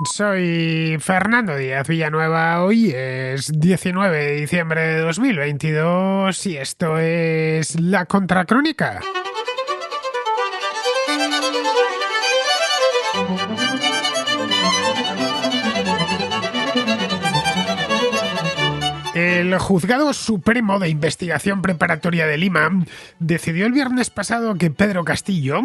Soy Fernando Díaz Villanueva. Hoy es 19 de diciembre de 2022 y esto es La Contracrónica. El Juzgado Supremo de Investigación Preparatoria de Lima decidió el viernes pasado que Pedro Castillo,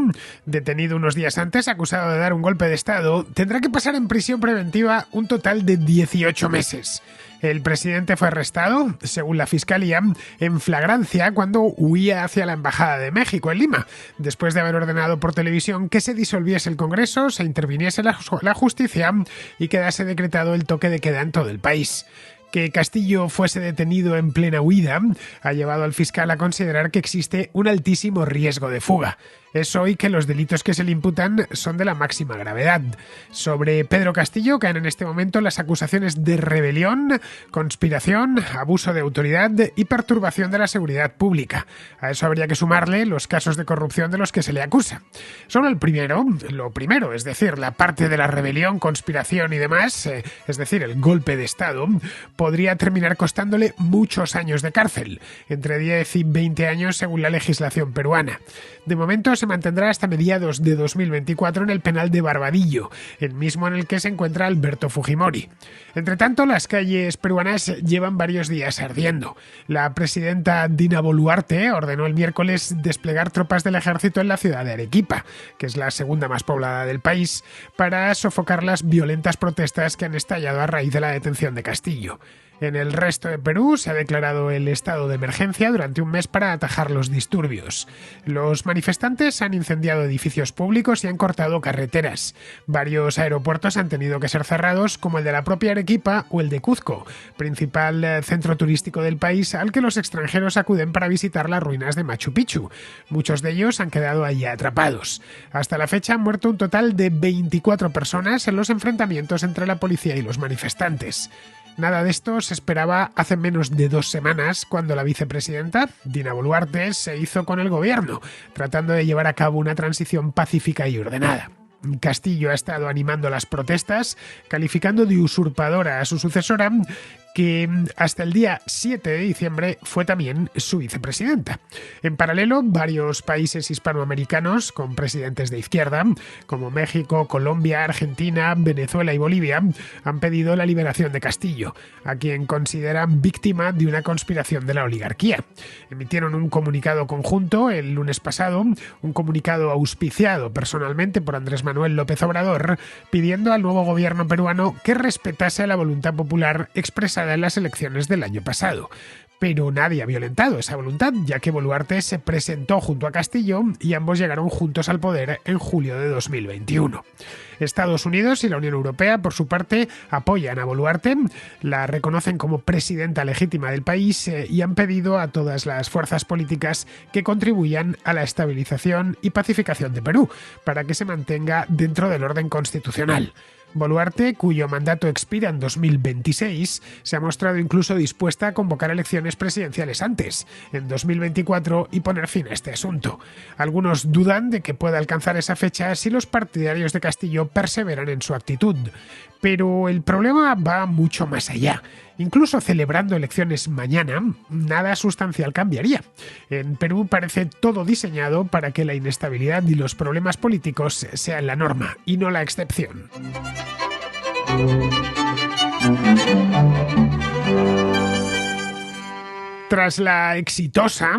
detenido unos días antes acusado de dar un golpe de Estado, tendrá que pasar en prisión preventiva un total de 18 meses. El presidente fue arrestado, según la Fiscalía, en flagrancia cuando huía hacia la Embajada de México en Lima, después de haber ordenado por televisión que se disolviese el Congreso, se interviniese la justicia y quedase decretado el toque de queda en todo el país. Que Castillo fuese detenido en plena huida ha llevado al fiscal a considerar que existe un altísimo riesgo de fuga. Es hoy que los delitos que se le imputan son de la máxima gravedad. Sobre Pedro Castillo caen en este momento las acusaciones de rebelión, conspiración, abuso de autoridad y perturbación de la seguridad pública. A eso habría que sumarle los casos de corrupción de los que se le acusa. Solo lo primero, es decir, la parte de la rebelión, conspiración y demás, es decir, el golpe de Estado, podría terminar costándole muchos años de cárcel, entre 10 y 20 años según la legislación peruana. De momento se mantendrá hasta mediados de 2024 en el penal de Barbadillo, el mismo en el que se encuentra Alberto Fujimori. Entre tanto, las calles peruanas llevan varios días ardiendo. La presidenta Dina Boluarte ordenó el miércoles desplegar tropas del ejército en la ciudad de Arequipa, que es la segunda más poblada del país, para sofocar las violentas protestas que han estallado a raíz de la detención de Castillo. En el resto de Perú se ha declarado el estado de emergencia durante un mes para atajar los disturbios. Los manifestantes han incendiado edificios públicos y han cortado carreteras. Varios aeropuertos han tenido que ser cerrados, como el de la propia Arequipa o el de Cuzco, principal centro turístico del país al que los extranjeros acuden para visitar las ruinas de Machu Picchu. Muchos de ellos han quedado allí atrapados. Hasta la fecha han muerto un total de 24 personas en los enfrentamientos entre la policía y los manifestantes. Nada de esto se esperaba hace menos de 2 semanas, cuando la vicepresidenta, Dina Boluarte, se hizo con el gobierno, tratando de llevar a cabo una transición pacífica y ordenada. Castillo ha estado animando las protestas, calificando de usurpadora a su sucesora, que hasta el día 7 de diciembre fue también su vicepresidenta. En paralelo, varios países hispanoamericanos con presidentes de izquierda, como México, Colombia, Argentina, Venezuela y Bolivia, han pedido la liberación de Castillo, a quien consideran víctima de una conspiración de la oligarquía. Emitieron un comunicado conjunto el lunes pasado, un comunicado auspiciado personalmente por Andrés Manuel López Obrador, pidiendo al nuevo gobierno peruano que respetase la voluntad popular expresada en las elecciones del año pasado. Pero nadie ha violentado esa voluntad, ya que Boluarte se presentó junto a Castillo y ambos llegaron juntos al poder en julio de 2021. Estados Unidos y la Unión Europea, por su parte, apoyan a Boluarte, la reconocen como presidenta legítima del país y han pedido a todas las fuerzas políticas que contribuyan a la estabilización y pacificación de Perú, para que se mantenga dentro del orden constitucional. Boluarte, cuyo mandato expira en 2026, se ha mostrado incluso dispuesta a convocar elecciones presidenciales antes, en 2024, y poner fin a este asunto. Algunos dudan de que pueda alcanzar esa fecha si los partidarios de Castillo perseveran en su actitud. Pero el problema va mucho más allá. Incluso celebrando elecciones mañana, nada sustancial cambiaría. En Perú parece todo diseñado para que la inestabilidad y los problemas políticos sean la norma y no la excepción. Tras la exitosa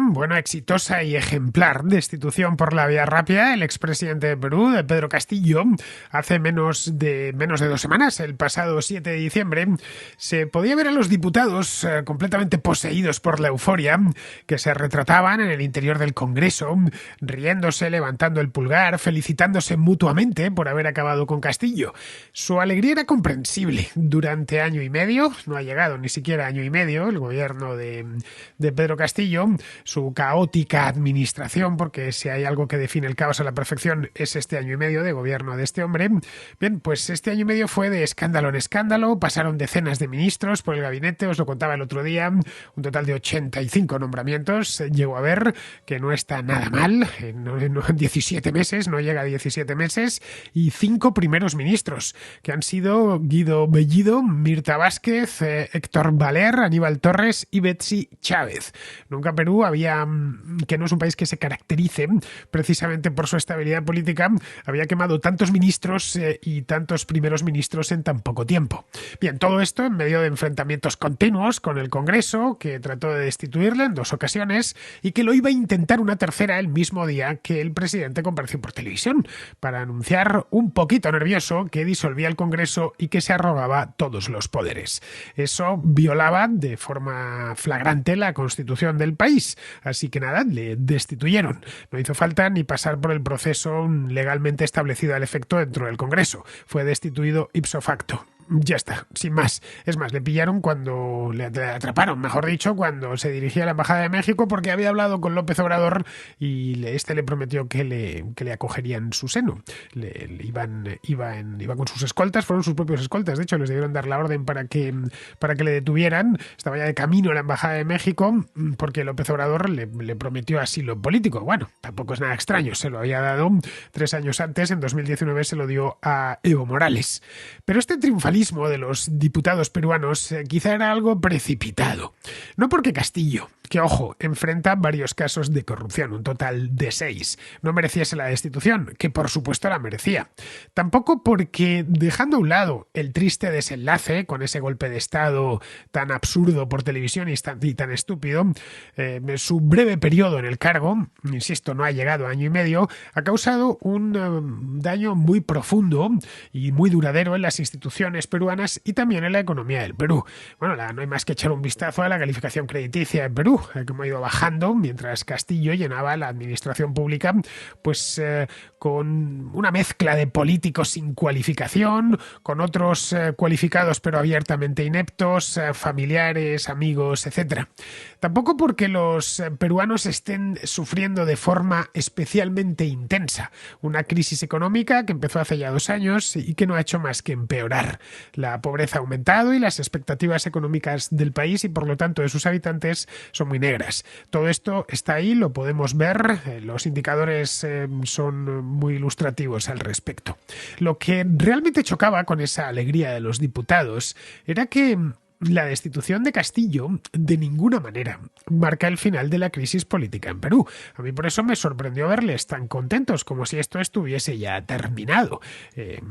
y ejemplar destitución por la vía rápida del expresidente de Perú, de Pedro Castillo, hace menos de 2 semanas, el pasado 7 de diciembre, se podía ver a los diputados completamente poseídos por la euforia, que se retrataban en el interior del Congreso, riéndose, levantando el pulgar, felicitándose mutuamente por haber acabado con Castillo. Su alegría era comprensible. Durante año y medio, no ha llegado ni siquiera año y medio, el gobierno de de Pedro Castillo, su caótica administración, porque si hay algo que define el caos a la perfección es este año y medio de gobierno de este hombre. Bien, pues este año y medio fue de escándalo en escándalo, pasaron decenas de ministros por el gabinete, os lo contaba el otro día, un total de 85 nombramientos, llego a ver que no está nada mal, en 17 meses, no llega a 17 meses, y 5 primeros ministros, que han sido Guido Bellido, Mirta Vázquez, Héctor Valer, Aníbal Torres y Betsy Chávez. Nunca Perú que no es un país que se caracterice precisamente por su estabilidad política, había quemado tantos ministros y tantos primeros ministros en tan poco tiempo. Bien, todo esto en medio de enfrentamientos continuos con el Congreso, que trató de destituirle en 2 ocasiones y que lo iba a intentar una tercera el mismo día que el presidente compareció por televisión para anunciar, un poquito nervioso, que disolvía el Congreso y que se arrogaba todos los poderes. Eso violaba de forma flagrante la Constitución del país, así que nada, le destituyeron. No hizo falta ni pasar por el proceso legalmente establecido al efecto dentro del Congreso. Fue destituido ipso facto. Ya está, sin más. Es más, le pillaron cuando le atraparon, mejor dicho, cuando se dirigía a la Embajada de México porque había hablado con López Obrador y este le prometió que le acogería en su seno. Iba con sus escoltas, fueron sus propios escoltas. De hecho, les debieron dar la orden para que le detuvieran. Estaba ya de camino a la Embajada de México porque López Obrador le prometió asilo político. Bueno, tampoco es nada extraño. Se lo había dado 3 años antes, en 2019 se lo dio a Evo Morales. Pero este triunfalismo de los diputados peruanos quizá era algo precipitado. No porque Castillo, que ojo, enfrenta varios casos de corrupción, un total de 6, no mereciese la destitución, que por supuesto la merecía. Tampoco porque, dejando a un lado el triste desenlace con ese golpe de Estado tan absurdo por televisión y tan estúpido, su breve periodo en el cargo, insisto, no ha llegado a año y medio, ha causado un daño muy profundo y muy duradero en las instituciones peruanas y también en la economía del Perú. Bueno, no hay más que echar un vistazo a la calificación crediticia en Perú, que ha ido bajando mientras Castillo llenaba la administración pública con una mezcla de políticos sin cualificación, con otros cualificados pero abiertamente ineptos, familiares, amigos, etc. Tampoco porque los peruanos estén sufriendo de forma especialmente intensa una crisis económica que empezó hace ya 2 años y que no ha hecho más que empeorar. La pobreza ha aumentado y las expectativas económicas del país y por lo tanto de sus habitantes son muy negras. Todo esto está ahí, lo podemos ver, los indicadores son muy ilustrativos al respecto. Lo que realmente chocaba con esa alegría de los diputados era que la destitución de Castillo de ninguna manera marca el final de la crisis política en Perú. A mí por eso me sorprendió verles tan contentos, como si esto estuviese ya terminado.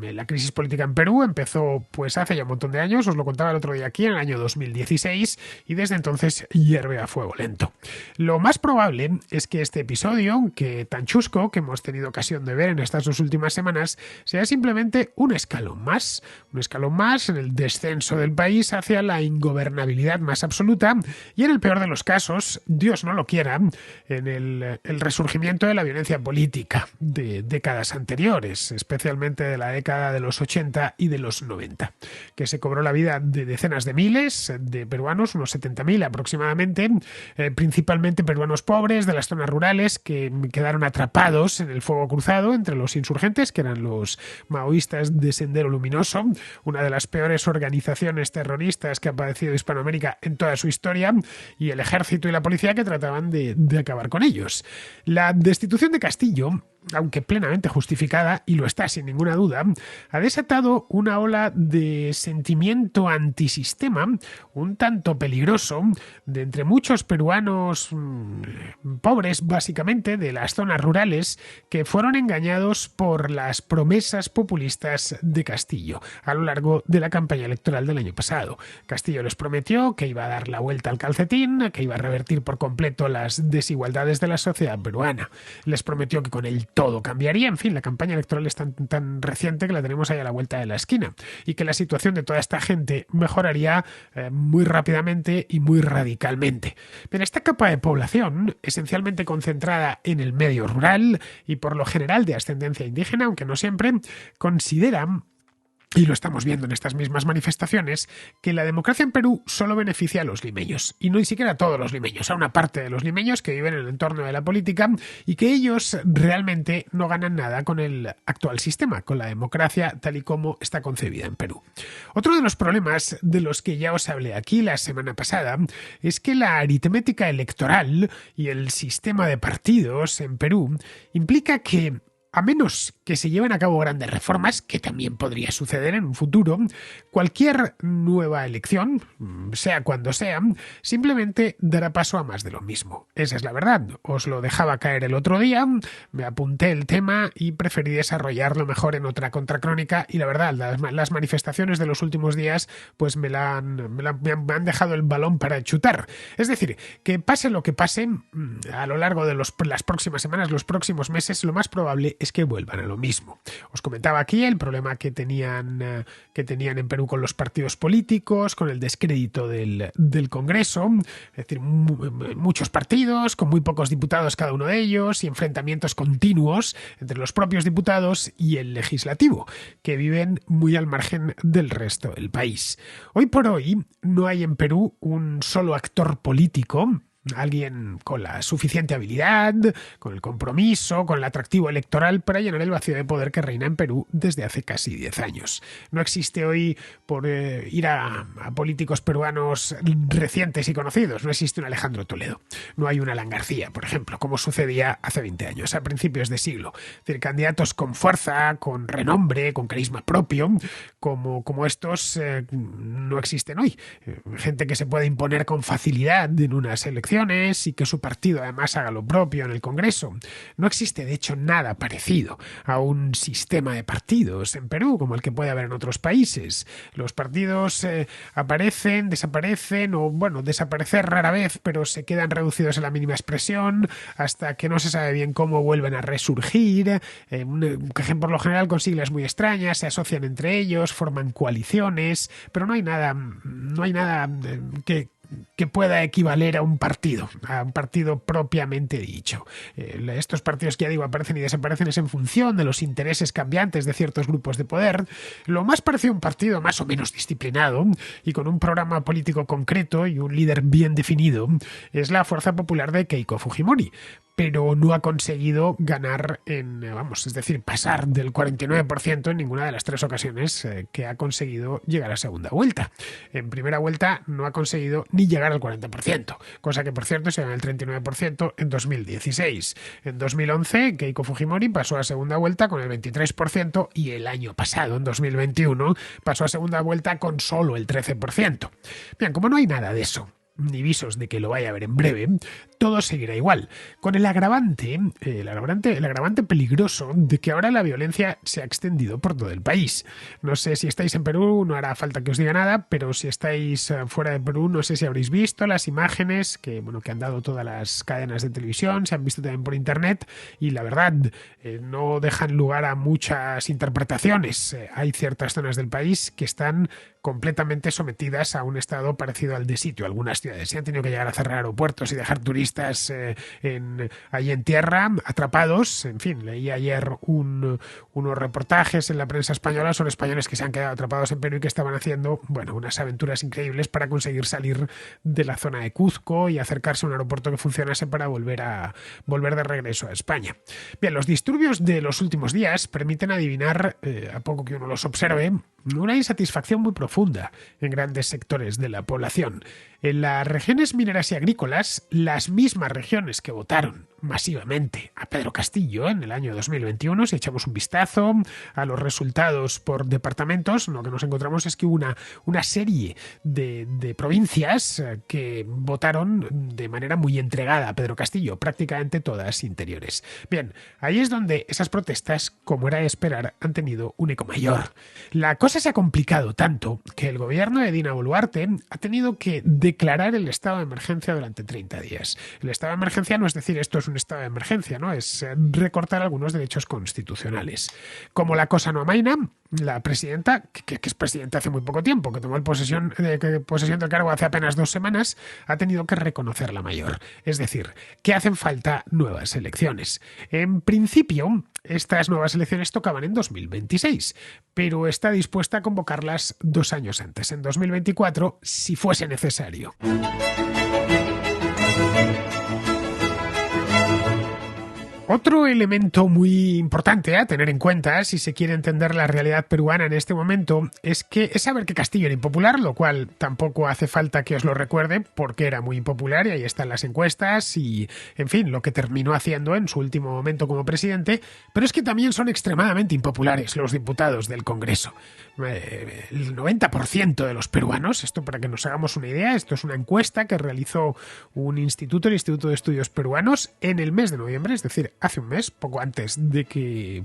La crisis política en Perú empezó pues hace ya un montón de años, os lo contaba el otro día aquí, en el año 2016, y desde entonces hierve a fuego lento. Lo más probable es que este episodio, tan chusco que hemos tenido ocasión de ver en estas 2 últimas semanas, sea simplemente un escalón más en el descenso del país hacia la ingobernabilidad más absoluta y, en el peor de los casos, Dios no lo quiera, en el resurgimiento de la violencia política de décadas anteriores, especialmente de la década de los 80 y de los 90, que se cobró la vida de decenas de miles de peruanos, unos 70.000 aproximadamente, principalmente peruanos pobres de las zonas rurales que quedaron atrapados en el fuego cruzado entre los insurgentes, que eran los maoístas de Sendero Luminoso, una de las peores organizaciones terroristas que ha padecido Hispanoamérica en toda su historia, y el ejército y la policía que trataban de acabar con ellos. La destitución de Castillo, aunque plenamente justificada, y lo está sin ninguna duda, ha desatado una ola de sentimiento antisistema un tanto peligroso de entre muchos peruanos pobres, básicamente, de las zonas rurales, que fueron engañados por las promesas populistas de Castillo a lo largo de la campaña electoral del año pasado. Castillo les prometió que iba a dar la vuelta al calcetín, que iba a revertir por completo las desigualdades de la sociedad peruana. Les prometió que con el todo cambiaría. En fin, la campaña electoral es tan reciente que la tenemos ahí a la vuelta de la esquina, y que la situación de toda esta gente mejoraría muy rápidamente y muy radicalmente. Pero esta capa de población, esencialmente concentrada en el medio rural y por lo general de ascendencia indígena, aunque no siempre, considera y lo estamos viendo en estas mismas manifestaciones, que la democracia en Perú solo beneficia a los limeños, y no ni siquiera a todos los limeños, a una parte de los limeños que viven en el entorno de la política y que ellos realmente no ganan nada con el actual sistema, con la democracia tal y como está concebida en Perú. Otro de los problemas de los que ya os hablé aquí la semana pasada es que la aritmética electoral y el sistema de partidos en Perú implica que a menos que se lleven a cabo grandes reformas, que también podría suceder en un futuro, cualquier nueva elección, sea cuando sea, simplemente dará paso a más de lo mismo. Esa es la verdad. Os lo dejaba caer el otro día, me apunté el tema y preferí desarrollarlo mejor en otra contracrónica y la verdad, las manifestaciones de los últimos días pues me han dejado el balón para chutar. Es decir, que pase lo que pase, a lo largo de las próximas semanas, los próximos meses, lo más probable es que vuelvan a lo mismo. Os comentaba aquí el problema que tenían en Perú con los partidos políticos, con el descrédito del Congreso, es decir, muchos partidos, con muy pocos diputados cada uno de ellos, y enfrentamientos continuos entre los propios diputados y el legislativo, que viven muy al margen del resto del país. Hoy por hoy no hay en Perú un solo actor político, alguien con la suficiente habilidad, con el compromiso, con el atractivo electoral para llenar el vacío de poder que reina en Perú desde hace casi 10 años. No existe hoy, por ir a políticos peruanos recientes y conocidos, no existe un Alejandro Toledo, no hay un Alan García, por ejemplo, como sucedía hace 20 años, a principios de siglo. Es decir, candidatos con fuerza, con renombre, con carisma propio, como estos no existen hoy. Gente que se puede imponer con facilidad en unas elecciones y que su partido además haga lo propio en el Congreso. No existe, de hecho, nada parecido a un sistema de partidos en Perú como el que puede haber en otros países. Los partidos aparecen, desaparecen o, bueno, desaparecer rara vez, pero se quedan reducidos a la mínima expresión hasta que no se sabe bien cómo vuelven a resurgir, que por lo general con siglas muy extrañas, se asocian entre ellos, forman coaliciones, pero no hay nada que pueda equivaler a un partido propiamente dicho. Estos partidos que ya digo aparecen y desaparecen es en función de los intereses cambiantes de ciertos grupos de poder. Lo más parecido a un partido más o menos disciplinado y con un programa político concreto y un líder bien definido es la Fuerza Popular de Keiko Fujimori, pero no ha conseguido ganar es decir, pasar del 49% en ninguna de las 3 ocasiones que ha conseguido llegar a segunda vuelta. En primera vuelta no ha conseguido ni llegar al 40%, cosa que por cierto se llama el 39% en 2016. En 2011 Keiko Fujimori pasó a segunda vuelta con el 23% y el año pasado, en 2021, pasó a segunda vuelta con solo el 13%. Bien, como no hay nada de eso, ni visos de que lo vaya a haber en breve, todo seguirá igual, con el agravante peligroso de que ahora la violencia se ha extendido por todo el país. No sé si estáis en Perú, no hará falta que os diga nada, pero si estáis fuera de Perú, no sé si habréis visto las imágenes que han dado todas las cadenas de televisión, se han visto también por internet, y la verdad, no dejan lugar a muchas interpretaciones. Hay ciertas zonas del país que están completamente sometidas a un estado parecido al de sitio. Algunas ciudades se han tenido que llegar a cerrar aeropuertos y dejar turistas allí en tierra, atrapados. En fin, leí ayer unos reportajes en la prensa española sobre españoles que se han quedado atrapados en Perú y que estaban haciendo, unas aventuras increíbles para conseguir salir de la zona de Cuzco y acercarse a un aeropuerto que funcionase para volver de regreso a España. Bien, los disturbios de los últimos días permiten adivinar, a poco que uno los observe, una insatisfacción muy profunda en grandes sectores de la población. En las regiones mineras y agrícolas, las mismas regiones que votaron masivamente a Pedro Castillo en el año 2021, si echamos un vistazo a los resultados por departamentos, lo que nos encontramos es que hubo una serie de provincias que votaron de manera muy entregada a Pedro Castillo, prácticamente todas interiores. Bien, ahí es donde esas protestas, como era de esperar, han tenido un eco mayor. La cosa se ha complicado tanto que el gobierno de Dina Boluarte ha tenido que declarar el estado de emergencia durante 30 días. El estado de emergencia no es decir esto es es un estado de emergencia, ¿no? Es recortar algunos derechos constitucionales. Como la cosa no amaina, la presidenta, que es presidenta hace muy poco tiempo, que tomó posesión del cargo hace apenas 2 semanas, ha tenido que reconocer la mayor. Es decir, que hacen falta nuevas elecciones. En principio, estas nuevas elecciones tocaban en 2026, pero está dispuesta a convocarlas 2 años antes, en 2024, si fuese necesario. Otro elemento muy importante a tener en cuenta si se quiere entender la realidad peruana en este momento es saber que Castillo era impopular, lo cual tampoco hace falta que os lo recuerde porque era muy impopular y ahí están las encuestas y, en fin, lo que terminó haciendo en su último momento como presidente, pero es que también son extremadamente impopulares los diputados del Congreso. El 90% de los peruanos, esto para que nos hagamos una idea, esto es una encuesta que realizó un instituto, el Instituto de Estudios Peruanos, en el mes de noviembre, es decir, hace un mes, poco antes de que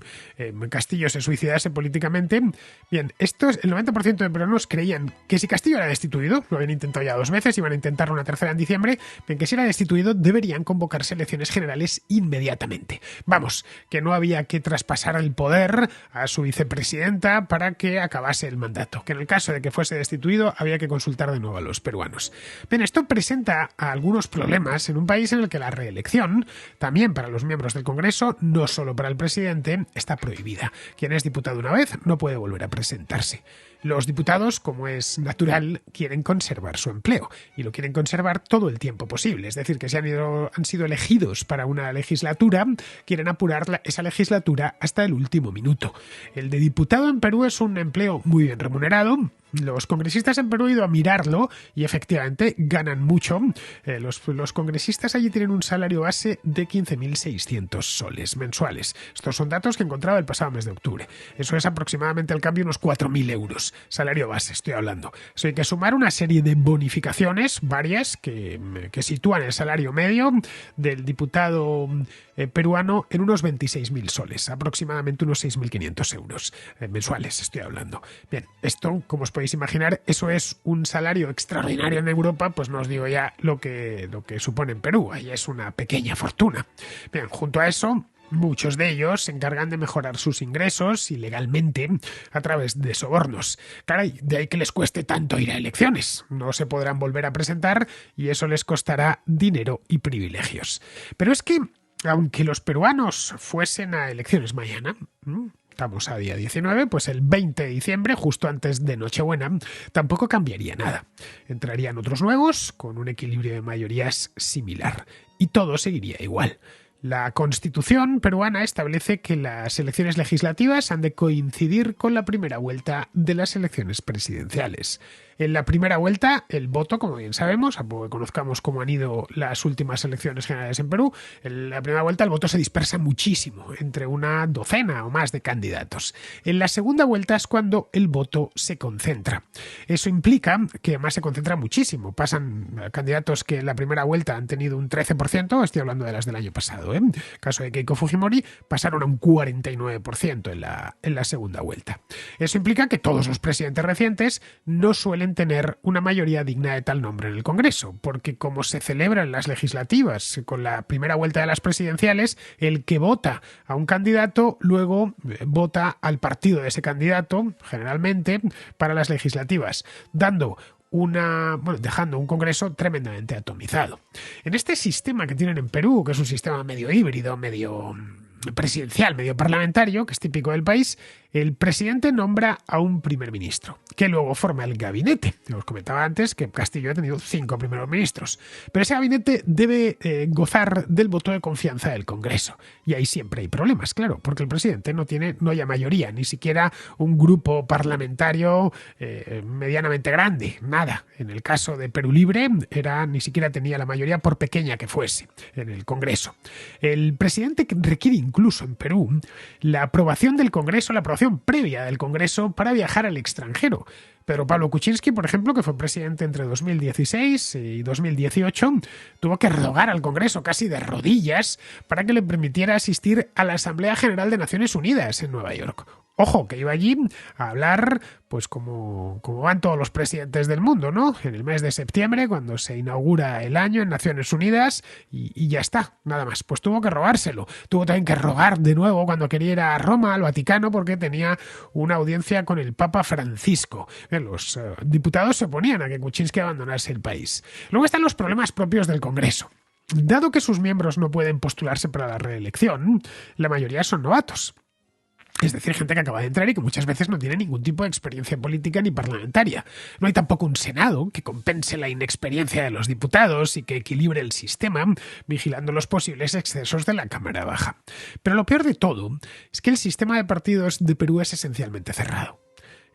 Castillo se suicidase políticamente. Bien, el 90% de peruanos creían que si Castillo era destituido, lo habían intentado ya 2 veces, iban a intentar una tercera en diciembre, bien, que si era destituido deberían convocarse elecciones generales inmediatamente. Vamos, que no había que traspasar el poder a su vicepresidenta para que acabase el mandato, que en el caso de que fuese destituido había que consultar de nuevo a los peruanos. Bien, esto presenta algunos problemas en un país en el que la reelección, también para los miembros del Congreso, no solo para el presidente, está prohibida. Quien es diputado una vez no puede volver a presentarse. Los diputados, como es natural, quieren conservar su empleo y lo quieren conservar todo el tiempo posible. Es decir, que si han sido elegidos para una legislatura, quieren apurar esa legislatura hasta el último minuto. El de diputado en Perú es un empleo muy bien remunerado. Los congresistas en Perú han ido a mirarlo y efectivamente ganan mucho. Los congresistas allí tienen un salario base de 15.600 soles mensuales. Estos son datos que encontraba el pasado mes de octubre. Eso es aproximadamente al cambio unos 4.000 euros. Salario base, estoy hablando. Eso hay que sumar una serie de bonificaciones, varias, que sitúan el salario medio del diputado peruano en unos 26.000 soles, aproximadamente unos 6.500 euros mensuales, estoy hablando. Bien, esto, como os podéis imaginar, eso es un salario extraordinario en Europa, pues no os digo ya lo que supone en Perú, ahí es una pequeña fortuna. Bien, junto a eso, muchos de ellos se encargan de mejorar sus ingresos ilegalmente a través de sobornos. Caray, de ahí que les cueste tanto ir a elecciones. No se podrán volver a presentar y eso les costará dinero y privilegios. Pero es que, aunque los peruanos fuesen a elecciones mañana, estamos a día 19, pues el 20 de diciembre, justo antes de Nochebuena, tampoco cambiaría nada. Entrarían otros nuevos, con un equilibrio de mayorías similar, y todo seguiría igual. La Constitución peruana establece que las elecciones legislativas han de coincidir con la primera vuelta de las elecciones presidenciales. En la primera vuelta, el voto, como bien sabemos, a poco que conozcamos cómo han ido las últimas elecciones generales en Perú, en la primera vuelta el voto se dispersa muchísimo, entre una docena o más de candidatos. En la segunda vuelta es cuando el voto se concentra. Eso implica que además se concentra muchísimo. Pasan candidatos que en la primera vuelta han tenido un 13%, estoy hablando de las del año pasado, en el caso de Keiko Fujimori, pasaron a un 49% en la segunda vuelta. Eso implica que todos los presidentes recientes no suelen tener una mayoría digna de tal nombre en el Congreso, porque como se celebran las legislativas con la primera vuelta de las presidenciales, el que vota a un candidato luego vota al partido de ese candidato, generalmente, para las legislativas, dejando un Congreso tremendamente atomizado. En este sistema que tienen en Perú, que es un sistema medio híbrido, medio presidencial, medio parlamentario, que es típico del país, el presidente nombra a un primer ministro, que luego forma el gabinete. Os comentaba antes que Castillo ha tenido 5 primeros ministros, pero ese gabinete debe gozar del voto de confianza del Congreso. Y ahí siempre hay problemas, claro, porque el presidente no haya mayoría, ni siquiera un grupo parlamentario medianamente grande, nada. En el caso de Perú Libre, ni siquiera tenía la mayoría, por pequeña que fuese, en el Congreso. El presidente requiere incluso en Perú la aprobación del Congreso, la aprobación previa del Congreso para viajar al extranjero. Pedro Pablo Kuczynski, por ejemplo, que fue presidente entre 2016 y 2018, tuvo que rogar al Congreso casi de rodillas para que le permitiera asistir a la Asamblea General de Naciones Unidas en Nueva York. Ojo, que iba allí a hablar, pues como van todos los presidentes del mundo, ¿no? En el mes de septiembre, cuando se inaugura el año en Naciones Unidas, y ya está, nada más. Pues tuvo que robárselo. Tuvo también que rogar de nuevo cuando quería ir a Roma, al Vaticano, porque tenía una audiencia con el Papa Francisco. Los diputados se oponían a que Kuczynski abandonase el país. Luego están los problemas propios del Congreso. Dado que sus miembros no pueden postularse para la reelección, la mayoría son novatos. Es decir, gente que acaba de entrar y que muchas veces no tiene ningún tipo de experiencia política ni parlamentaria. No hay tampoco un Senado que compense la inexperiencia de los diputados y que equilibre el sistema, vigilando los posibles excesos de la Cámara Baja. Pero lo peor de todo es que el sistema de partidos de Perú es esencialmente cerrado.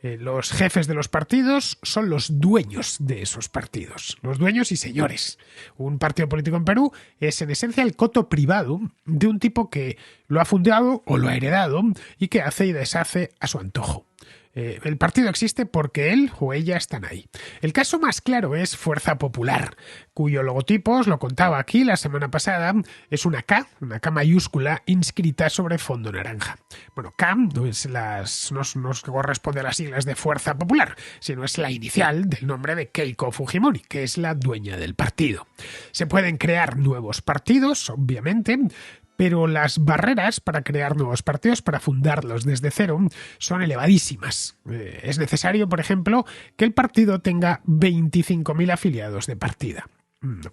Los jefes de los partidos son los dueños de esos partidos, los dueños y señores. Un partido político en Perú es en esencia el coto privado de un tipo que lo ha fundado o lo ha heredado y que hace y deshace a su antojo. El partido existe porque él o ella están ahí. El caso más claro es Fuerza Popular, cuyo logotipo, os lo contaba aquí la semana pasada, es una K mayúscula inscrita sobre fondo naranja. Bueno, K no corresponde a las siglas de Fuerza Popular, sino es la inicial del nombre de Keiko Fujimori, que es la dueña del partido. Se pueden crear nuevos partidos, obviamente, pero las barreras para crear nuevos partidos, para fundarlos desde cero, son elevadísimas. Es necesario, por ejemplo, que el partido tenga 25.000 afiliados de partida.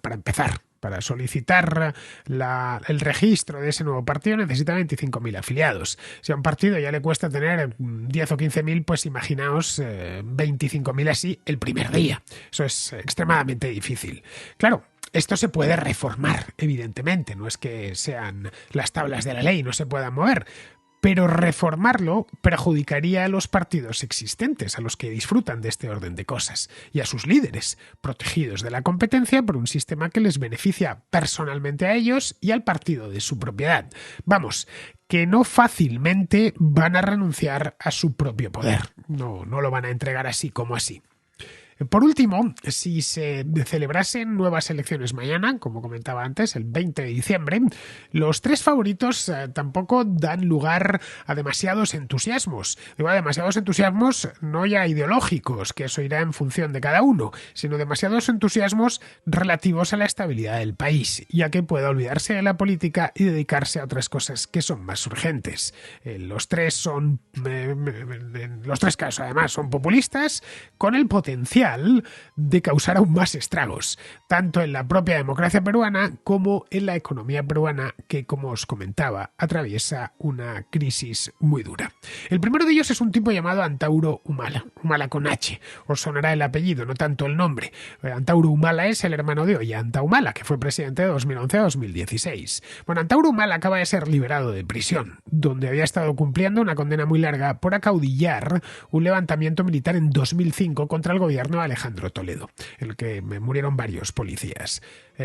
Para empezar, para solicitar el registro de ese nuevo partido necesita 25.000 afiliados. Si a un partido ya le cuesta tener 10 o 15.000, pues imaginaos 25.000 así el primer día. Eso es extremadamente difícil. Claro, esto se puede reformar, evidentemente, no es que sean las tablas de la ley, no se puedan mover, pero reformarlo perjudicaría a los partidos existentes, a los que disfrutan de este orden de cosas, y a sus líderes, protegidos de la competencia por un sistema que les beneficia personalmente a ellos y al partido de su propiedad. Vamos, que no fácilmente van a renunciar a su propio poder, no lo van a entregar así como así. Por último, si se celebrasen nuevas elecciones mañana, como comentaba antes, el 20 de diciembre, los tres favoritos tampoco dan lugar a demasiados entusiasmos. Digo, a demasiados entusiasmos no ya ideológicos, que eso irá en función de cada uno, sino demasiados entusiasmos relativos a la estabilidad del país, ya que pueda olvidarse de la política y dedicarse a otras cosas que son más urgentes. Los tres casos además son populistas, con el potencial de causar aún más estragos, tanto en la propia democracia peruana como en la economía peruana, que, como os comentaba, atraviesa una crisis muy dura. El primero de ellos es un tipo llamado Antauro Humala, Humala con H. Os sonará el apellido, no tanto el nombre. Antauro Humala es el hermano de Ollanta Humala, que fue presidente de 2011 a 2016. Bueno, Antauro Humala acaba de ser liberado de prisión, donde había estado cumpliendo una condena muy larga por acaudillar un levantamiento militar en 2005 contra el gobierno de Alejandro Toledo, en el que murieron varios policías.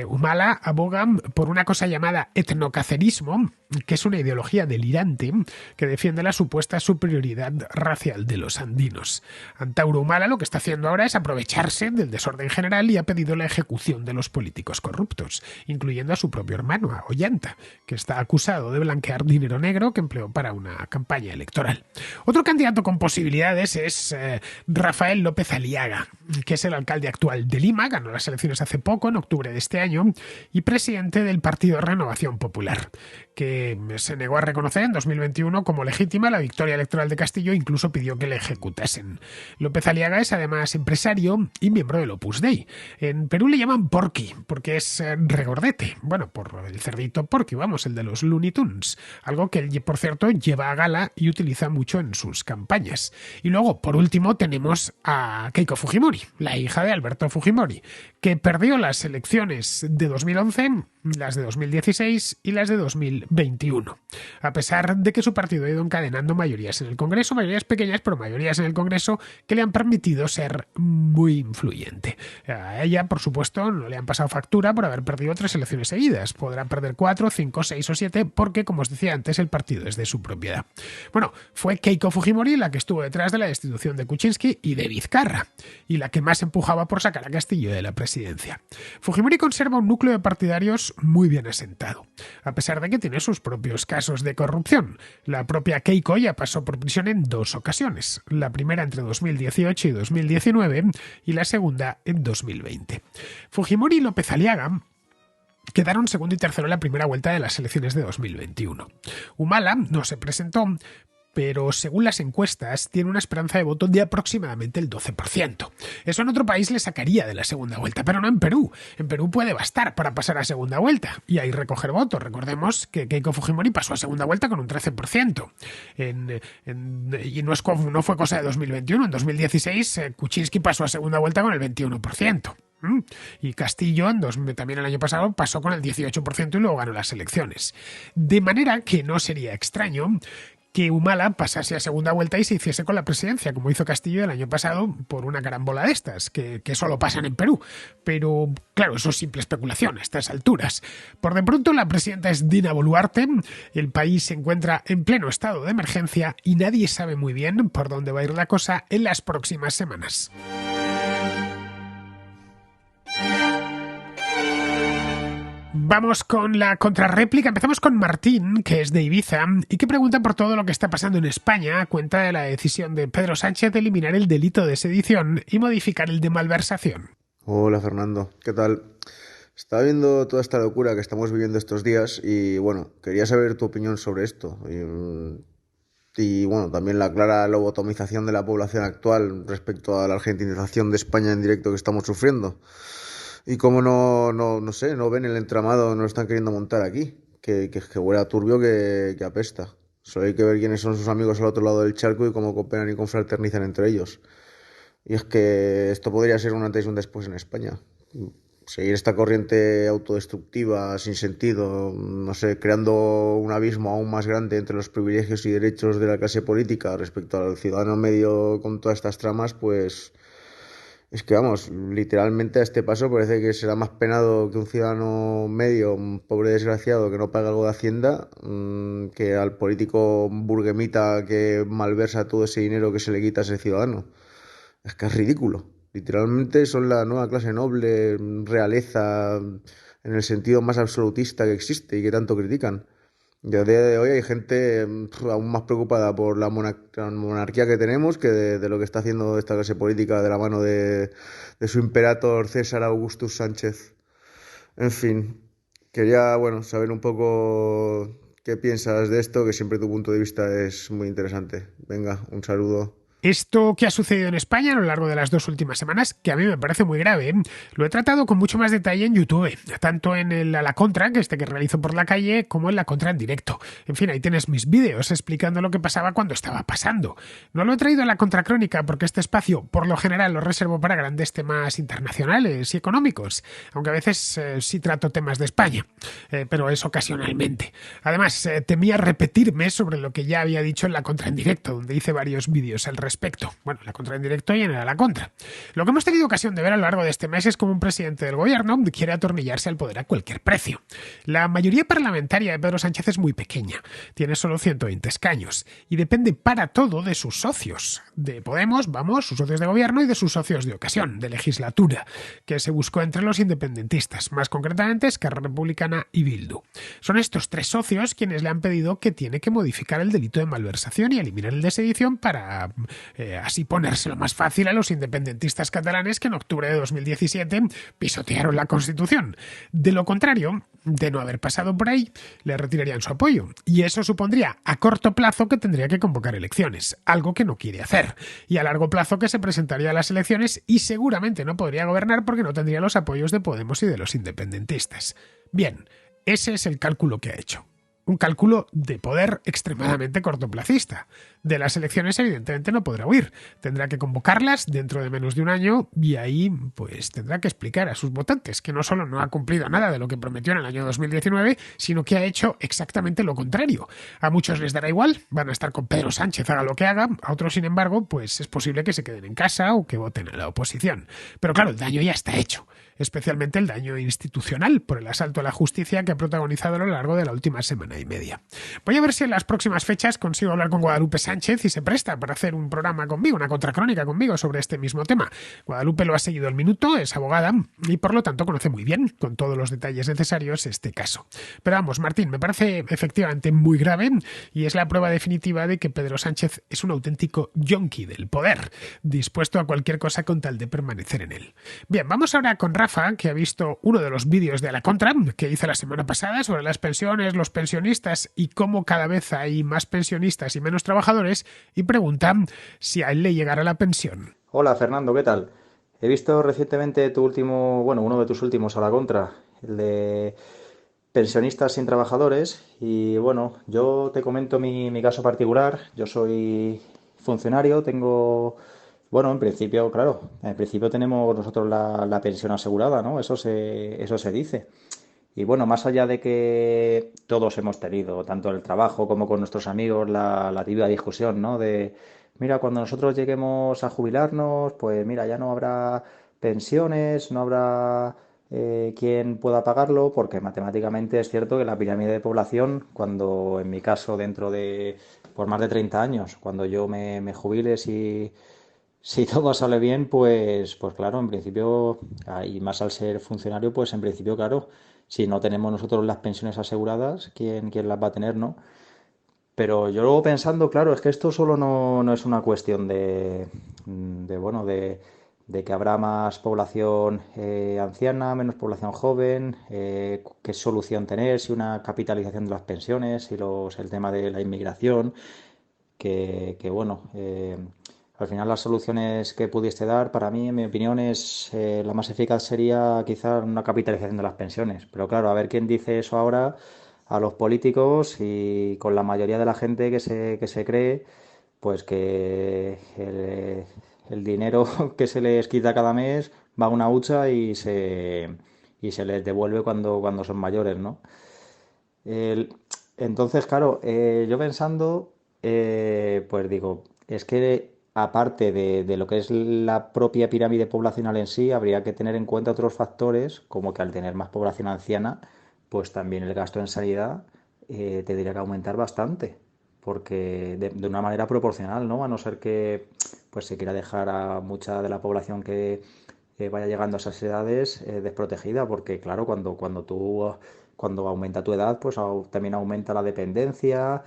Humala aboga por una cosa llamada etnocacerismo, que es una ideología delirante que defiende la supuesta superioridad racial de los andinos. Antauro Humala lo que está haciendo ahora es aprovecharse del desorden general y ha pedido la ejecución de los políticos corruptos, incluyendo a su propio hermano, a Ollanta, que está acusado de blanquear dinero negro que empleó para una campaña electoral. Otro candidato con posibilidades es Rafael López Aliaga, que es el alcalde actual de Lima, ganó las elecciones hace poco, en octubre de este año, y presidente del Partido Renovación Popular, que se negó a reconocer en 2021 como legítima la victoria electoral de Castillo e incluso pidió que le ejecutasen. López Aliaga es además empresario y miembro del Opus Dei. En Perú le llaman Porky, porque es regordete. Bueno, por el cerdito Porky, vamos, el de los Looney Tunes. Algo que él, por cierto, lleva a gala y utiliza mucho en sus campañas. Y luego, por último, tenemos a Keiko Fujimori, la hija de Alberto Fujimori, que perdió las elecciones de 2011, las de 2016 y las de 2021, a pesar de que su partido ha ido encadenando mayorías en el Congreso, mayorías pequeñas, pero mayorías en el Congreso que le han permitido ser muy influyente. A ella, por supuesto, no le han pasado factura por haber perdido 3 elecciones seguidas. Podrá perder 4, 5, 6 o 7 porque, como os decía antes, el partido es de su propiedad. Bueno, fue Keiko Fujimori la que estuvo detrás de la destitución de Kuczynski y de Vizcarra, y la la que más empujaba por sacar a Castillo de la presidencia. Fujimori conserva un núcleo de partidarios muy bien asentado, a pesar de que tiene sus propios casos de corrupción. La propia Keiko ya pasó por prisión en 2 ocasiones, la primera entre 2018 y 2019 y la segunda en 2020. Fujimori y López Aliaga quedaron segundo y tercero en la primera vuelta de las elecciones de 2021. Humala no se presentó, pero según las encuestas tiene una esperanza de voto de aproximadamente el 12%. Eso en otro país le sacaría de la segunda vuelta, pero no en Perú. En Perú puede bastar para pasar a segunda vuelta y ahí recoger votos. Recordemos que Keiko Fujimori pasó a segunda vuelta con un 13%. Y no fue cosa de 2021. En 2016 Kuczynski pasó a segunda vuelta con el 21%. Y Castillo, también el año pasado, pasó con el 18% y luego ganó las elecciones. De manera que no sería extraño que Humala pasase a segunda vuelta y se hiciese con la presidencia, como hizo Castillo el año pasado por una carambola de estas, que solo pasan en Perú. Pero, claro, eso es simple especulación a estas alturas. Por de pronto, la presidenta es Dina Boluarte, el país se encuentra en pleno estado de emergencia y nadie sabe muy bien por dónde va a ir la cosa en las próximas semanas. Vamos con la contrarréplica. Empezamos con Martín, que es de Ibiza, y que pregunta por todo lo que está pasando en España a cuenta de la decisión de Pedro Sánchez de eliminar el delito de sedición y modificar el de malversación. Hola Fernando, ¿qué tal? Estaba viendo toda esta locura que estamos viviendo estos días y bueno, quería saber tu opinión sobre esto. Y bueno, también la clara lobotomización de la población actual respecto a la argentinización de España en directo que estamos sufriendo. Y cómo no sé, no ven el entramado, no lo están queriendo montar aquí, que huele a turbio que apesta. Solo hay que ver quiénes son sus amigos al otro lado del charco y cómo cooperan y confraternizan entre ellos. Y es que esto podría ser un antes y un después en España. Seguir esta corriente autodestructiva, sin sentido, no sé, creando un abismo aún más grande entre los privilegios y derechos de la clase política respecto al ciudadano medio con todas estas tramas, pues es que vamos, literalmente a este paso parece que será más penado que un ciudadano medio, un pobre desgraciado que no paga algo de Hacienda, que al político burguemita que malversa todo ese dinero que se le quita a ese ciudadano. Es que es ridículo. Literalmente son la nueva clase noble, realeza, en el sentido más absolutista que existe y que tanto critican. Y a día de hoy hay gente aún más preocupada por la monarquía que tenemos que de lo que está haciendo esta clase política de la mano de su imperator César Augustus Sánchez. En fin, quería saber un poco qué piensas de esto, que siempre tu punto de vista es muy interesante. Venga, un saludo. Esto que ha sucedido en España a lo largo de las 2 últimas semanas, que a mí me parece muy grave, lo he tratado con mucho más detalle en YouTube, tanto en el A la Contra, que realizo por la calle, como en La Contra en directo. En fin, ahí tienes mis vídeos explicando lo que pasaba cuando estaba pasando. No lo he traído a La Contracrónica porque este espacio, por lo general, lo reservo para grandes temas internacionales y económicos, aunque a veces sí trato temas de España, pero es ocasionalmente. Además, temía repetirme sobre lo que ya había dicho en La Contra en directo, donde hice varios vídeos al respecto. Bueno, La Contra en directo y en la Contra. Lo que hemos tenido ocasión de ver a lo largo de este mes es como un presidente del gobierno quiere atornillarse al poder a cualquier precio. La mayoría parlamentaria de Pedro Sánchez es muy pequeña, tiene solo 120 escaños y depende para todo de sus socios, de Podemos, sus socios de gobierno y de sus socios de ocasión, de legislatura, que se buscó entre los independentistas, más concretamente Esquerra Republicana y Bildu. Son estos 3 socios quienes le han pedido que tiene que modificar el delito de malversación y eliminar el de sedición para así ponérselo más fácil a los independentistas catalanes que en octubre de 2017 pisotearon la Constitución. De lo contrario, de no haber pasado por ahí, le retirarían su apoyo. Y eso supondría a corto plazo que tendría que convocar elecciones, algo que no quiere hacer. Y a largo plazo que se presentaría a las elecciones y seguramente no podría gobernar porque no tendría los apoyos de Podemos y de los independentistas. Bien, ese es el cálculo que ha hecho. Un cálculo de poder extremadamente cortoplacista. De las elecciones evidentemente no podrá huir. Tendrá que convocarlas dentro de menos de un año y ahí pues tendrá que explicar a sus votantes que no solo no ha cumplido nada de lo que prometió en el año 2019, sino que ha hecho exactamente lo contrario. A muchos les dará igual, van a estar con Pedro Sánchez, haga lo que haga. A otros, sin embargo, pues es posible que se queden en casa o que voten a la oposición. Pero claro, el daño ya está hecho. Especialmente el daño institucional por el asalto a la justicia que ha protagonizado a lo largo de la última semana 1:30. Voy a ver si en las próximas fechas consigo hablar con Guadalupe Sánchez y se presta para hacer un programa conmigo, una contracrónica conmigo sobre este mismo tema. Guadalupe lo ha seguido al minuto, es abogada y por lo tanto conoce muy bien, con todos los detalles necesarios, este caso. Pero vamos, Martín, me parece efectivamente muy grave y es la prueba definitiva de que Pedro Sánchez es un auténtico yonki del poder, dispuesto a cualquier cosa con tal de permanecer en él. Bien, vamos ahora con Rafa, que ha visto uno de los vídeos de A la Contra que hice la semana pasada sobre las pensiones, los pensionistas y cómo cada vez hay más pensionistas y menos trabajadores, y pregunta si a él le llegará la pensión. Hola Fernando, ¿qué tal? He visto recientemente uno de tus últimos A la Contra, el de pensionistas sin trabajadores, y bueno, yo te comento mi caso particular. Yo soy funcionario, en principio, claro, en principio tenemos nosotros la pensión asegurada, ¿no? Eso se dice. Y bueno, más allá de que todos hemos tenido, tanto en el trabajo como con nuestros amigos, la tibia discusión, ¿no? Mira, cuando nosotros lleguemos a jubilarnos, pues mira, ya no habrá pensiones, no habrá quien pueda pagarlo, porque matemáticamente es cierto que la pirámide de población, cuando en mi caso por más de 30 años, cuando yo me jubile, si todo sale bien, pues claro, en principio, y más al ser funcionario, pues en principio, claro, si no tenemos nosotros las pensiones aseguradas, ¿quién las va a tener, no? Pero yo luego pensando, claro, es que esto solo no es una cuestión de que habrá más población anciana, menos población joven, qué solución tener, si una capitalización de las pensiones, el tema de la inmigración, al final las soluciones que pudiste dar, para mí, en mi opinión, la más eficaz sería quizá una capitalización de las pensiones. Pero claro, a ver quién dice eso ahora a los políticos y con la mayoría de la gente que se cree, pues que el dinero que se les quita cada mes va a una hucha y se les devuelve cuando son mayores, ¿no? El- entonces, claro, yo pensando, pues digo, es que aparte de lo que es la propia pirámide poblacional en sí, habría que tener en cuenta otros factores, como que al tener más población anciana, pues también el gasto en sanidad tendría que aumentar bastante, porque de una manera proporcional, ¿no? A no ser que pues se quiera dejar a mucha de la población que vaya llegando a esas edades desprotegida, porque claro, cuando aumenta tu edad, pues también aumenta la dependencia,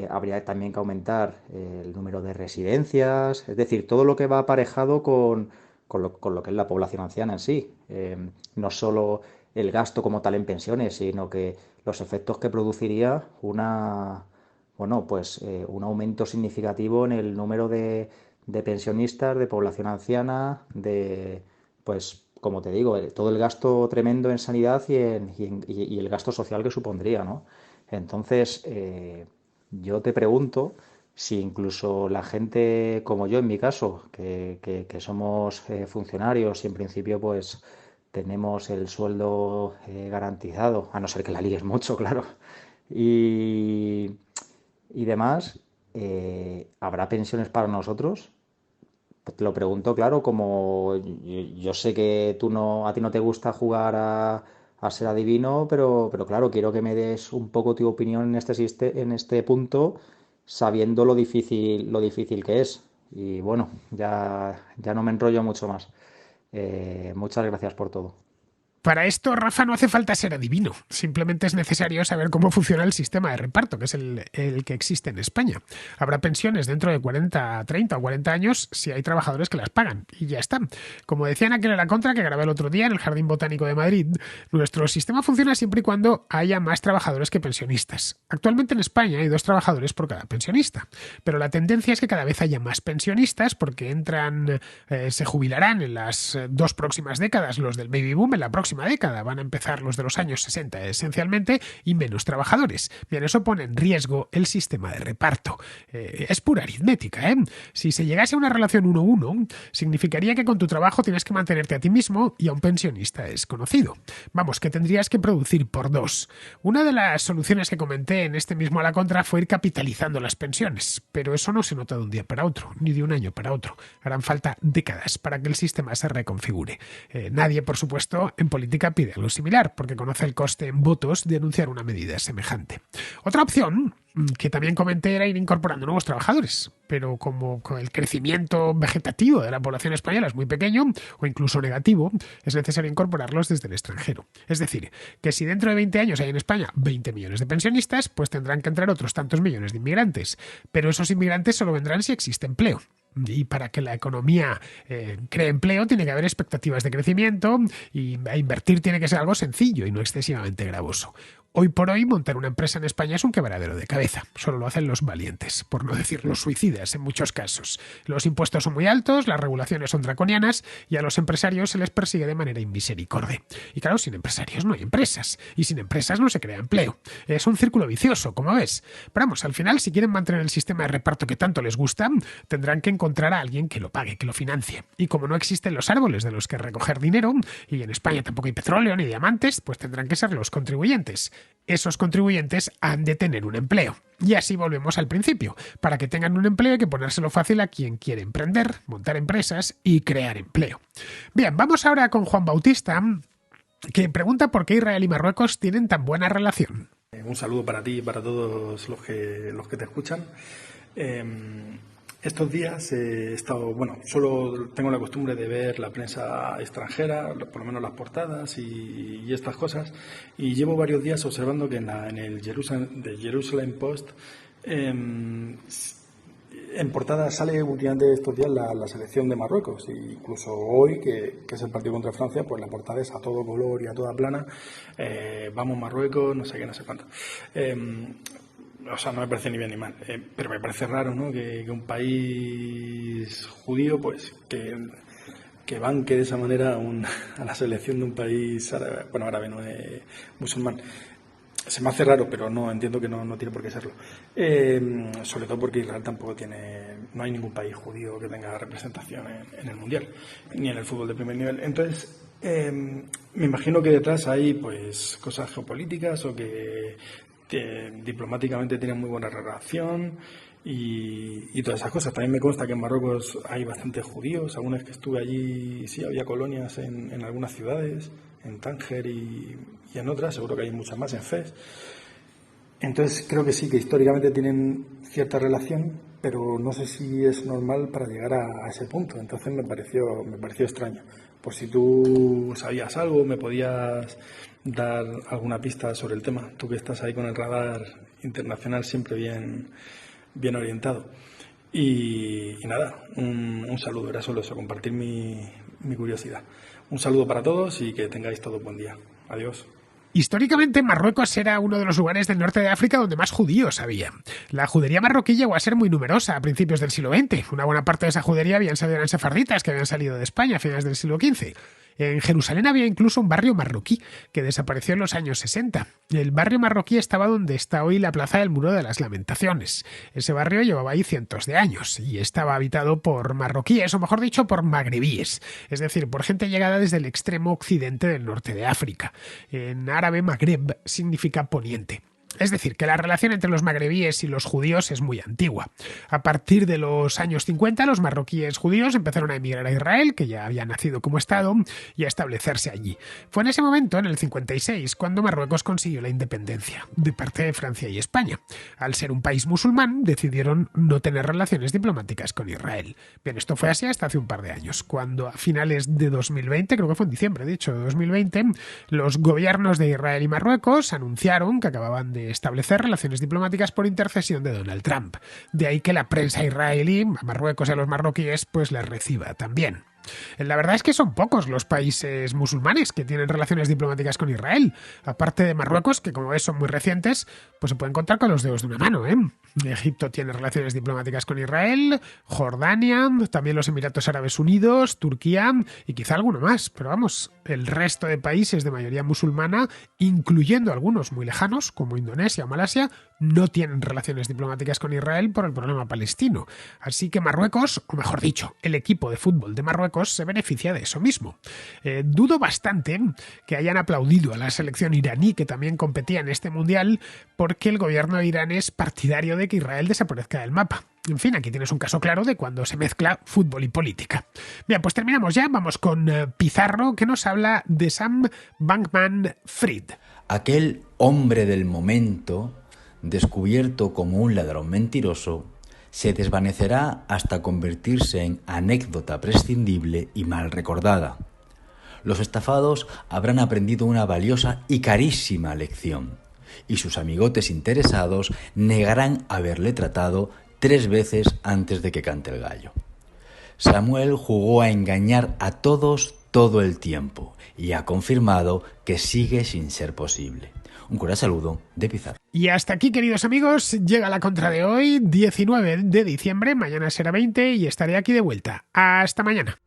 habría también que aumentar el número de residencias, es decir, todo lo que va aparejado con lo que es la población anciana en sí. No solo el gasto como tal en pensiones, sino que los efectos que produciría un aumento significativo en el número de pensionistas, de población anciana, pues, como te digo, todo el gasto tremendo en sanidad y el gasto social que supondría, ¿no? Entonces, yo te pregunto si incluso la gente como yo, en mi caso, que somos funcionarios y en principio, pues, tenemos el sueldo garantizado, a no ser que la líes mucho, claro, y, y demás, ¿habrá pensiones para nosotros? Te lo pregunto, claro, como yo sé que a ti no te gusta jugar a ser adivino, pero claro, quiero que me des un poco tu opinión en este punto, sabiendo lo difícil que es. Y bueno, ya no me enrollo mucho más. Muchas gracias por todo. Para esto, Rafa, no hace falta ser adivino. Simplemente es necesario saber cómo funciona el sistema de reparto, que es el que existe en España. Habrá pensiones dentro de 40, 30 o 40 años si hay trabajadores que las pagan. Y ya está. Como decía en aquel A la Contra que grabé el otro día en el Jardín Botánico de Madrid, nuestro sistema funciona siempre y cuando haya más trabajadores que pensionistas. Actualmente en España hay 2 trabajadores por cada pensionista. Pero la tendencia es que cada vez haya más pensionistas porque se jubilarán en las 2 próximas décadas los del baby boom, en la próxima década van a empezar los de los años 60 esencialmente y menos trabajadores. Bien, eso pone en riesgo el sistema de reparto. Es pura aritmética, ¿eh? Si se llegase a una relación 1:1, significaría que con tu trabajo tienes que mantenerte a ti mismo y a un pensionista desconocido. Vamos, que tendrías que producir por 2. Una de las soluciones que comenté en este mismo A la Contra fue ir capitalizando las pensiones, pero eso no se nota de un día para otro, ni de un año para otro. Harán falta décadas para que el sistema se reconfigure. Nadie, por supuesto, en política política pide algo similar, porque conoce el coste en votos de anunciar una medida semejante. Otra opción que también comenté era ir incorporando nuevos trabajadores, pero como el crecimiento vegetativo de la población española es muy pequeño o incluso negativo, es necesario incorporarlos desde el extranjero. Es decir, que si dentro de 20 años hay en España 20 millones de pensionistas, pues tendrán que entrar otros tantos millones de inmigrantes, pero esos inmigrantes solo vendrán si existe empleo. Y para que la economía cree empleo tiene que haber expectativas de crecimiento y invertir tiene que ser algo sencillo y no excesivamente gravoso. Hoy por hoy montar una empresa en España es un quebradero de cabeza. Solo lo hacen los valientes, por no decir los suicidas en muchos casos. Los impuestos son muy altos, las regulaciones son draconianas y a los empresarios se les persigue de manera inmisericorde. Y claro, sin empresarios no hay empresas. Y sin empresas no se crea empleo. Es un círculo vicioso, como ves. Pero vamos, al final, si quieren mantener el sistema de reparto que tanto les gusta, tendrán que encontrar a alguien que lo pague, que lo financie. Y como no existen los árboles de los que recoger dinero, y en España tampoco hay petróleo ni diamantes, pues tendrán que ser los contribuyentes. Esos contribuyentes han de tener un empleo. Y así volvemos al principio. Para que tengan un empleo hay que ponérselo fácil a quien quiere emprender, montar empresas y crear empleo. Bien, vamos ahora con Juan Bautista, que pregunta por qué Israel y Marruecos tienen tan buena relación. Un saludo para ti y para todos los que te escuchan. Estos días he estado, solo tengo la costumbre de ver la prensa extranjera, por lo menos las portadas y estas cosas, y llevo varios días observando que en el Jerusalem Post en portada sale últimamente estos días la selección de Marruecos, e incluso hoy, que es el partido contra Francia, pues la portada es a todo color y a toda plana, vamos Marruecos, no sé qué, no sé cuánto. O sea, no me parece ni bien ni mal, pero me parece raro, ¿no? Que un país judío, pues, que banque de esa manera a la selección de un país árabe, árabe no es musulmán. Se me hace raro, pero no entiendo que no tiene por qué serlo. Sobre todo porque Israel no hay ningún país judío que tenga representación en el Mundial, ni en el fútbol de primer nivel. Entonces, me imagino que detrás hay pues cosas geopolíticas o que diplomáticamente tienen muy buena relación y todas esas cosas. También me consta que en Marruecos hay bastantes judíos. Alguna vez que estuve allí, sí, había colonias en algunas ciudades, en Tánger y en otras, seguro que hay muchas más, en Fez. Entonces creo que sí, que históricamente tienen cierta relación, pero no sé si es normal para llegar a ese punto. Entonces me pareció extraño. Por si tú sabías algo, me podías dar alguna pista sobre el tema, tú que estás ahí con el radar internacional siempre bien orientado. Y nada, un saludo, era solo eso, compartir mi curiosidad. Un saludo para todos y que tengáis todo buen día. Adiós. Históricamente, Marruecos era uno de los lugares del norte de África donde más judíos había. La judería marroquí llegó a ser muy numerosa a principios del siglo XX. Una buena parte de esa judería eran sefarditas que habían salido de España a finales del siglo XV. En Jerusalén había incluso un barrio marroquí que desapareció en los años 60. El barrio marroquí estaba donde está hoy la Plaza del Muro de las Lamentaciones. Ese barrio llevaba ahí cientos de años y estaba habitado por marroquíes, o mejor dicho, por magrebíes, es decir, por gente llegada desde el extremo occidente del norte de África. En árabe, Magreb significa poniente. Es decir, que la relación entre los magrebíes y los judíos es muy antigua. A partir de los años 50, los marroquíes judíos empezaron a emigrar a Israel, que ya había nacido como Estado, y a establecerse allí. Fue en ese momento, en el 56, cuando Marruecos consiguió la independencia, de parte de Francia y España. Al ser un país musulmán, decidieron no tener relaciones diplomáticas con Israel. Bien, esto fue así hasta hace un par de años, cuando a finales de 2020, creo que fue en diciembre, de hecho, de 2020, los gobiernos de Israel y Marruecos anunciaron que acababan de establecer relaciones diplomáticas por intercesión de Donald Trump. De ahí que la prensa israelí, a Marruecos y a los marroquíes, pues les reciba también. La verdad es que son pocos los países musulmanes que tienen relaciones diplomáticas con Israel. Aparte de Marruecos, que como ves son muy recientes, pues se pueden contar con los dedos de una mano, ¿eh? Egipto tiene relaciones diplomáticas con Israel, Jordania, también los Emiratos Árabes Unidos, Turquía y quizá alguno más. Pero vamos, el resto de países de mayoría musulmana, incluyendo algunos muy lejanos, como Indonesia o Malasia, no tienen relaciones diplomáticas con Israel por el problema palestino. Así que Marruecos, o mejor dicho, el equipo de fútbol de Marruecos, se beneficia de eso mismo. Dudo bastante que hayan aplaudido a la selección iraní que también competía en este mundial porque el gobierno de Irán es partidario de que Israel desaparezca del mapa. En fin, aquí tienes un caso claro de cuando se mezcla fútbol y política. Bien, pues terminamos ya. Vamos con Pizarro, que nos habla de Sam Bankman-Fried. Aquel hombre del momento, descubierto como un ladrón mentiroso, se desvanecerá hasta convertirse en anécdota prescindible y mal recordada. Los estafados habrán aprendido una valiosa y carísima lección, y sus amigotes interesados negarán haberle tratado 3 veces antes de que cante el gallo. Samuel jugó a engañar a todos todo el tiempo y ha confirmado que sigue sin ser posible. Un cordial saludo de Pizarro. Y hasta aquí, queridos amigos, llega la contra de hoy, 19 de diciembre, mañana será 20 y estaré aquí de vuelta. Hasta mañana.